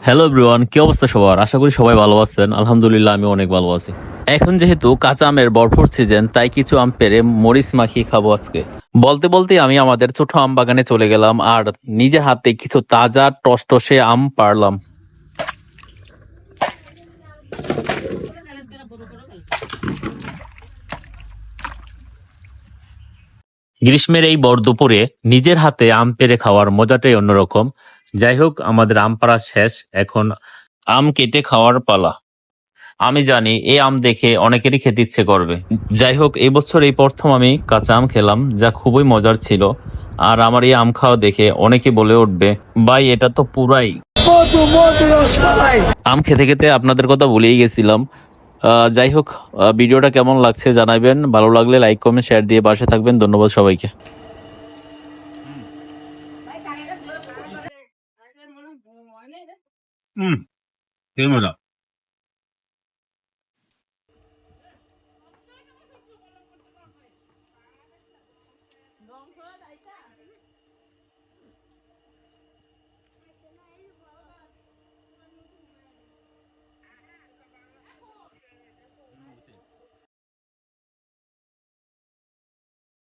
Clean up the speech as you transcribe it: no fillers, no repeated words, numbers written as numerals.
Hello everyone, কি অবস্থা সবার? আশা করি সবাই ভালো আছেন। আলহামদুলিল্লাহ, আমি অনেক ভালো আছি। এখন যেহেতু কাঁচা আমের ভরপুর সিজন, তাই কিছু আম পেড়ে মরিচ মাখিয়ে খাবো আজকে। বলতে বলতে আমি আমাদের ছোট আম বাগানে চলে গেলাম আর নিজের হাতে কিছু তাজা টসটসে আম পাড়লাম। গ্রীষ্মের এই ভর দুপুরে নিজের হাতে আম পেড়ে খাওয়ার মজাটাই অন্যরকম। যাই হোক, আমাদের আম পাড়া শেষ, এখন আম কেটে খাওয়ার পালা। আমি জানি এই আম দেখে অনেকেরই খেতে ইচ্ছে করবে। যাই হোক, এই বছর এই প্রথম আমি কাঁচা আম খেলাম, যা খুবই মজার ছিল। আর আমার এই আম খাওয়া দেখে অনেকে বলে উঠবে, ভাই এটা তো পুরাই আম। খেতে খেতে আপনাদের কথা ভুলেই গেছিলাম। যাই হোক, ভিডিওটা কেমন লাগছে জানাবেন। ভালো লাগলে লাইক কমেন্ট শেয়ার দিয়ে পাশে থাকবেন। ধন্যবাদ সবাইকে। হুম, সেই মজা।